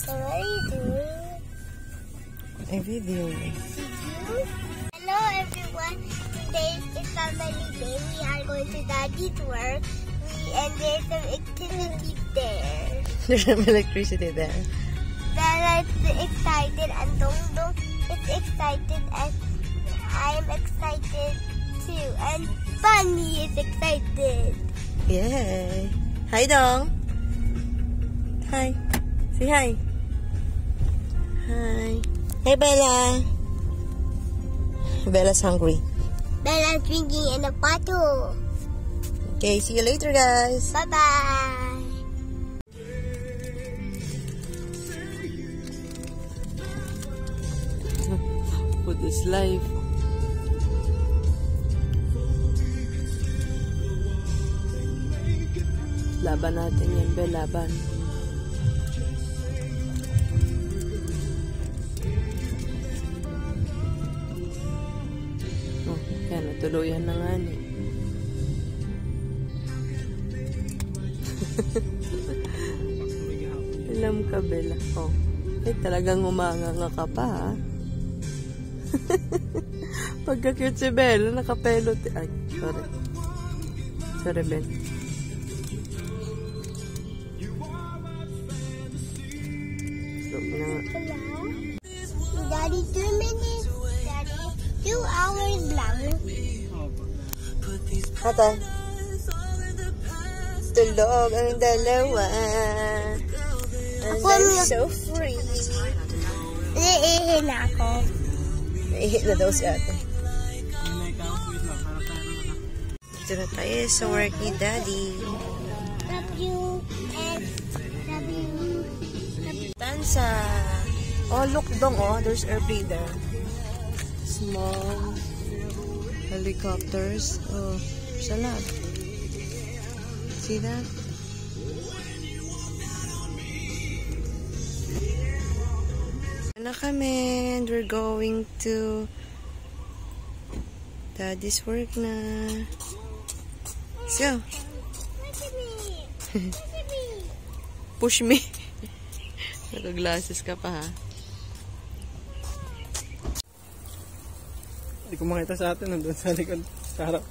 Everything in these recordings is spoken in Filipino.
So what are you doing? A video. Hello everyone. Today is family day. We are going to Daddy's work. And there's some activity there. There's some electricity there. Bella's excited and Dongdong is excited and I'm excited too. And Bunny is excited. Yay! Hi, Dong. Hi. Say hi. Hi. Hey, Bella. Bella's hungry. Bella's drinking in a bottle. Okay, see you later, guys. Bye-bye. What is life? Laban natin yan, Bel. Laban. Oh, yan. Natuluyan na nga ni. Alam ka, Bella. Oh, talagang umanganga ka pa, ha? Pagka-cute si Bella, nakapelot. Ay, sorry. Sorry, Ben. Daddy, 2 minutes. Daddy, 2 hours lang. Ate. Tulog ang dalawa. And I'm so free. Iihin ako. Naihi na daw si ate. Dito na tayo sa work ni Daddy. Tansa. Oh, look dong, oh. There's airplane there. Small helicopters. Oh, there's a lot. See that? Na kami, and we're going to Daddy's work na. Let's go. Push me. Naka-glasses ka pa, ha? Hindi ko makita sa atin, nandun sa likod, sa harap.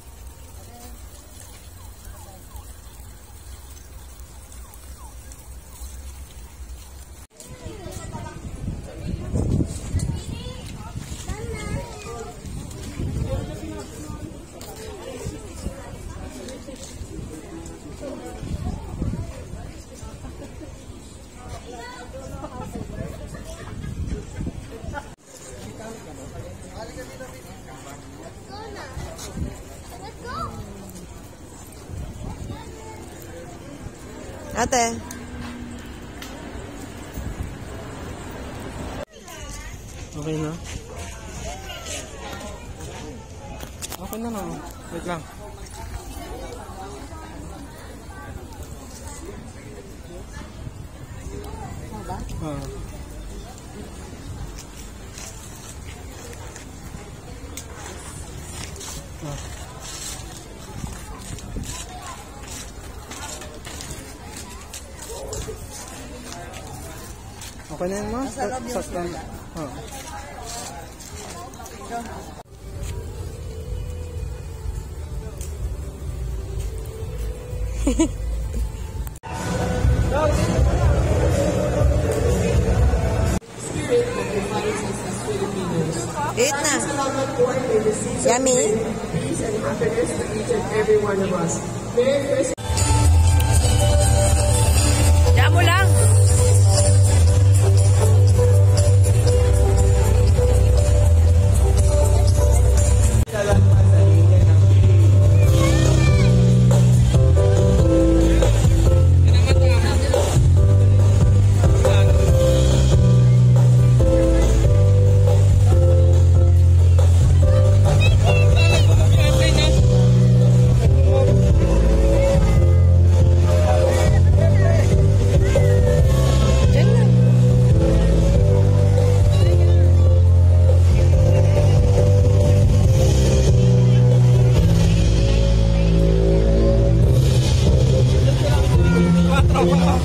Ate. Okay na? Okay na lang. Wait lang. Okay na yun, ma? Saktan. Eat na. Yummy. Peace and happiness to each and every one of us. Merry Christmas. Damo lang. Wow.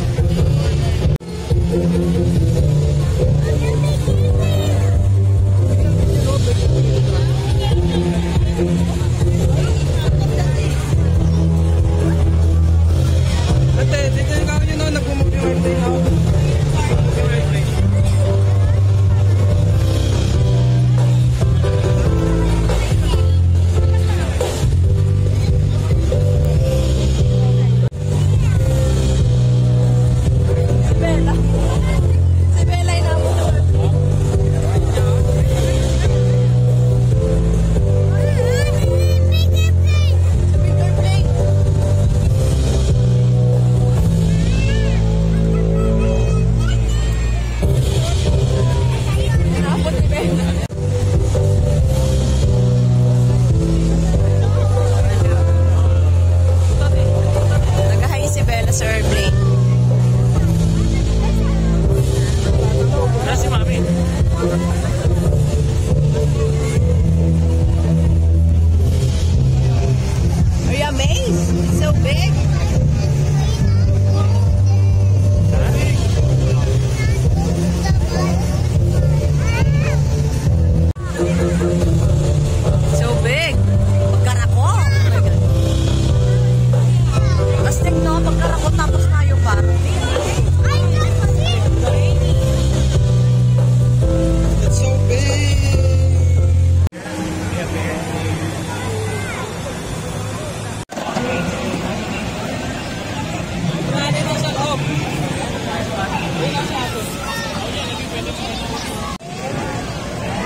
ko tapos na yung bar. It's so big!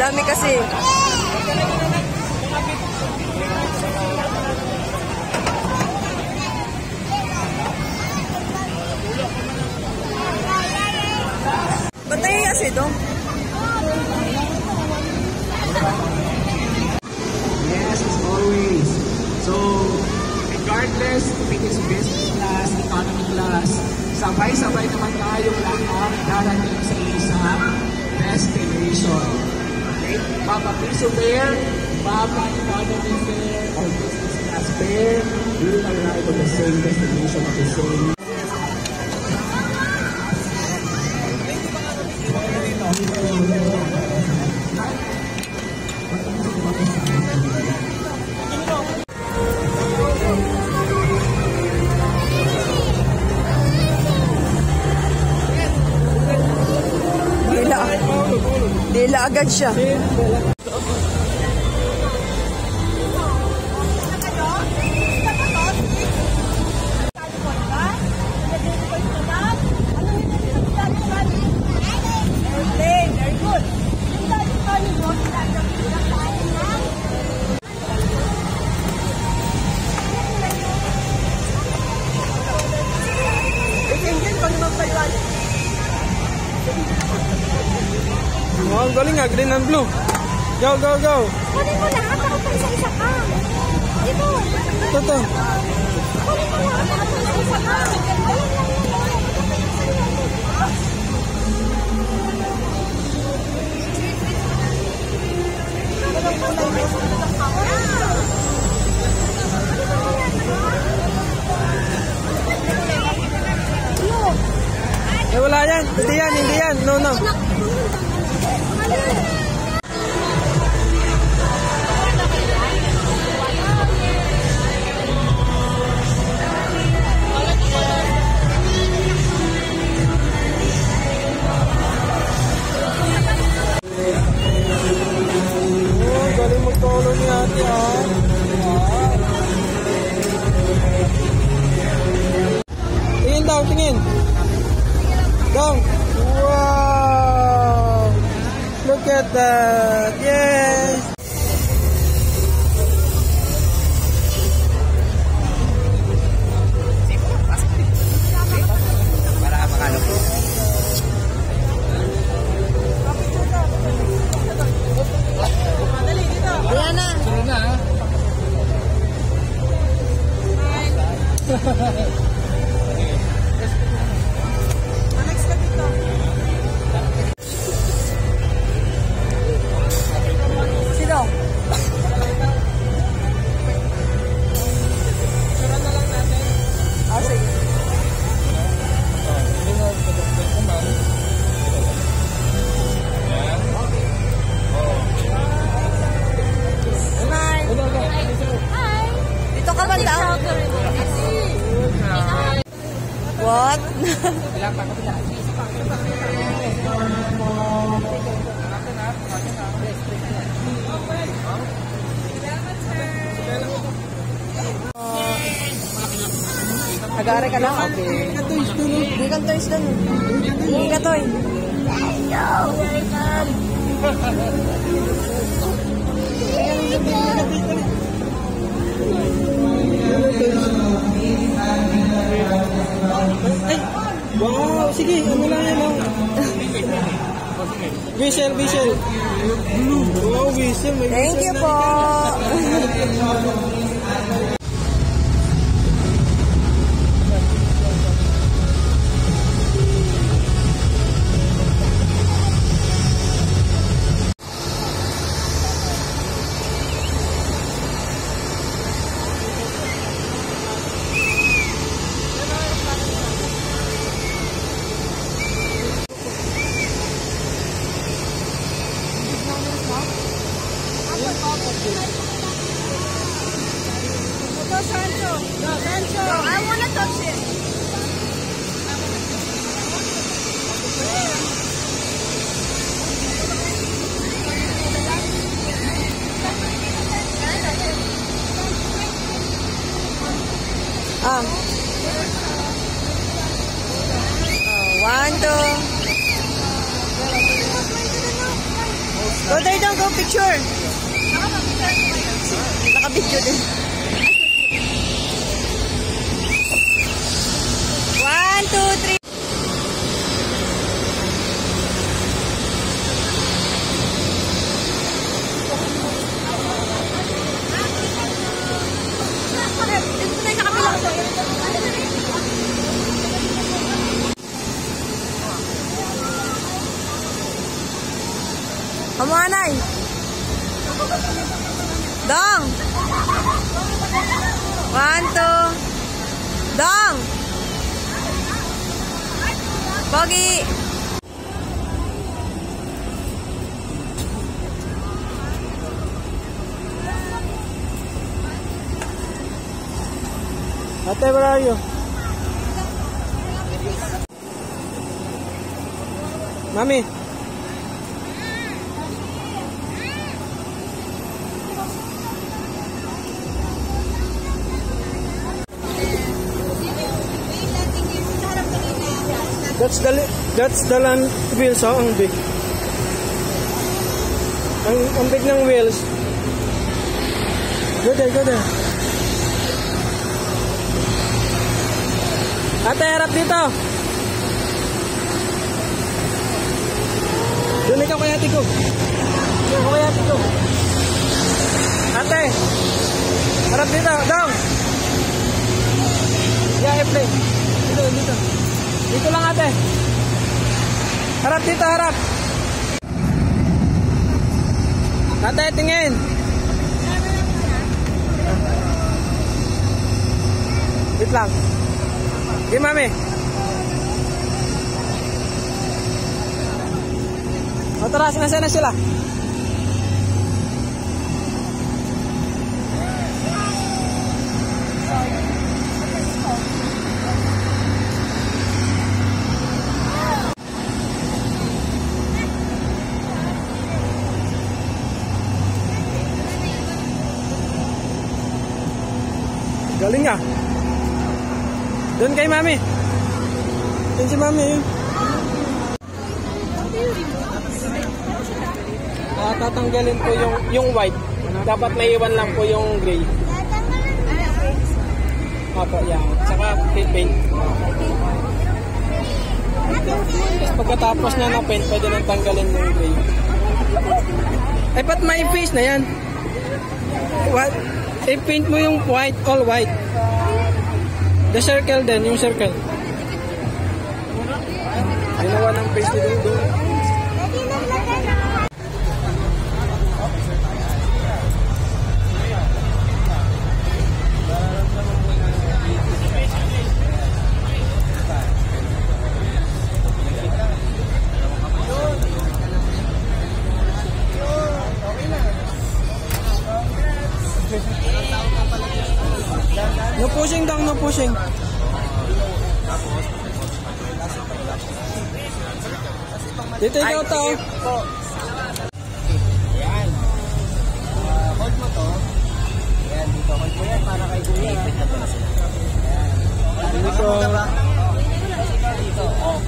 Dami kasi. Ba't tayo kasi ito? Yes, as always. So, regardless kung it is business class, economy class, sabay-sabay naman tayong lahat darating sa isang destination. Okay? Papa Piso fare, Papa Economy fare, or business class fare, we will arrive at the same destination at the same. Dila agad siya. Oh, ang galing nga, green and blue. Go, go, go. Kunin mo lahat, ako pa isa-isa ka. Dito. Ito. Kunin mo lahat, ako pa isa-isa ka. Ayun lang yun. Eh, wala yan. Hindi yan, hindi yan. No, no. Oh, galing magtolo ni ate, ah. Tingin daw, tingin. Go! Wow! Look at that! Yes! Para makalo po. Ayan na. Sunod na, ha? Sino? Ah, sige. Dito ka banda. What? Nag-aaral ka lang? Okay. Hindi ka toys doon. Hindi ka toy. Ay! Wow! Sige, ano lang yan, oh. Whistle, whistle. Blue. Wow, whistle. May Thank you whistle po. 1, 2. Go there daw, go picture. Naka-picture din. 1, 2, 3. Kamuanay. Dong. 1, 2. Dong. Pogi. Ate, where are you? Mami. That's the land wheels, oh, ang big. Ang big ng wheels. Go there, go there. Ate, harap dito. Doon ikaw kay ate ko. Ikaw kay ate ko. Ate, harap dito. Down. Yeah, play. Dito, dito. Dito lang ate. Harap dito, harap. Ate, tingin. Wait lang. Okay, mami. O tara, sinasaya na sila. Galing ah. Doon kay mami. Doon si mami yun. Tatanggalin po yung white. Dapat may iwan lang po yung gray. Opo, yan. Tsaka paint. Tapos pagkatapos niya na paint, pwede nang tanggalin yung gray. Ay, ba't may face na yan? What? I-paint mo yung white, all white. The circle din, yung circle. Ginawa ng face din doon. No pushing down, no pushing. Dito ikaw to. Ayan. Hold mo to. Ayan, dito. Hold mo yan para kay Kuya. Ayan. Dito. Dito. Oh.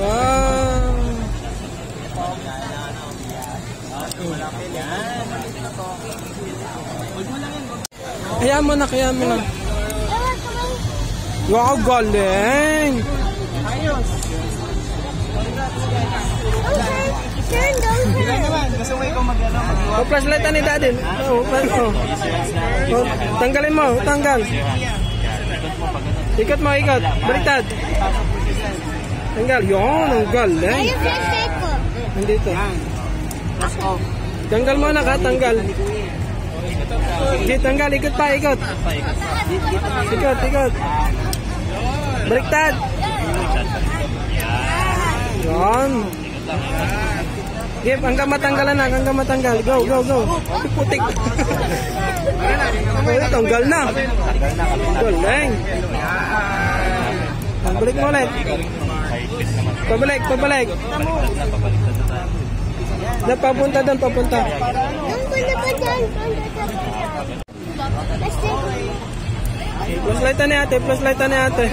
Wow. Kaya mo na, kaya mo na. Wow, galing! Ayos! Turn down there. Gusto mo ikaw mag-ano? Flashlight ni daddy. Tanggalin mo, tanggal. Ikot mo, ikot. Baliktad. Tanggal. Yun, ang galing. Ayun, flashlight ko. Nandito. Tanggal mo na ka, tanggal. Hindi, tanggal. Ikot pa, ikot. Ikot, ikot. Baliktad. Yun. Gip, hanggang matanggalan na, hanggang matanggal. Go, go, go. Putik. Tanggal na. Galing. Balik mo ulit. Pabalik, pabalik. Papunta doon, papunta. Doon ko na ba dyan? Flashlight ni ate, flashlight ni ate.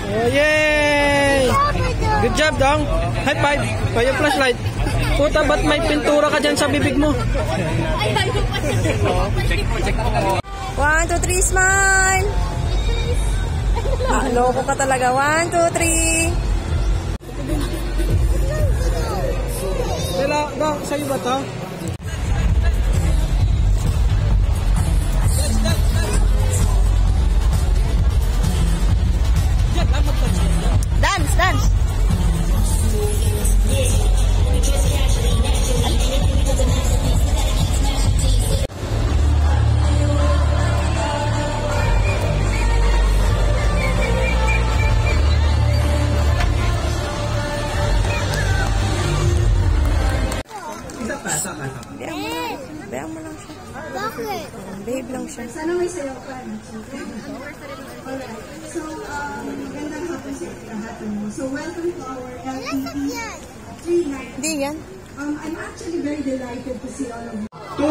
Oh, yay! Good job, Dong. High five. Pa yung flashlight. Puta, ba't may pintura ka dyan sa bibig mo? 1, 2, 3, smile! Loko ka talaga. 1, 2, 3. Dala, Dong, sa'yo ba to? Dance, dance! Bayang mo lang siya. Bakit? Babe lang siya. Sana may sayaw ka. Alright. So, magandang hapon sa lahat mo. So, welcome to our LTP 3 Hindi yan. I'm actually very delighted to see all of you. 2,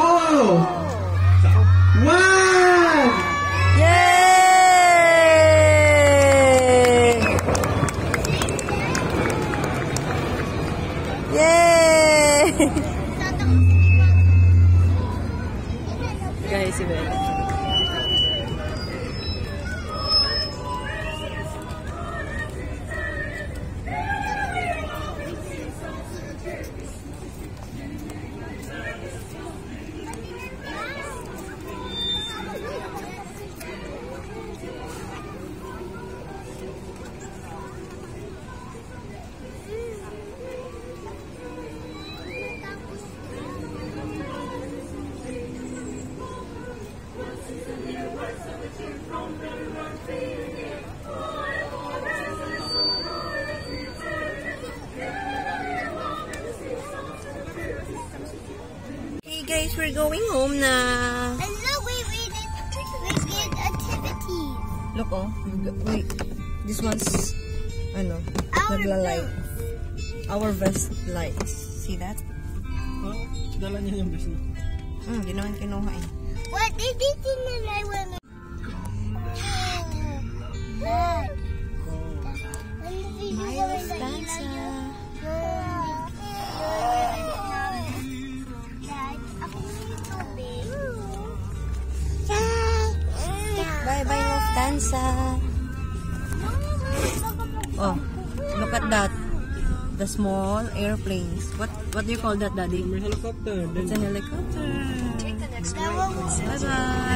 1! Yay! Yay! Guys, si Bella. Hey guys, we're going home na. And look, we did activities. Look, oh. Wait. This one's, ano, nagla-light. Our best lights. See that? Oh, dala niya yung best na. Ginawan kinuha eh. What did you think that I went? Dad. Miles Danza. Bye-bye, Lufthansa. Oh, look at that. The small airplanes. What do you call that, Daddy? May helicopter. It's a helicopter. That one was Bye-bye.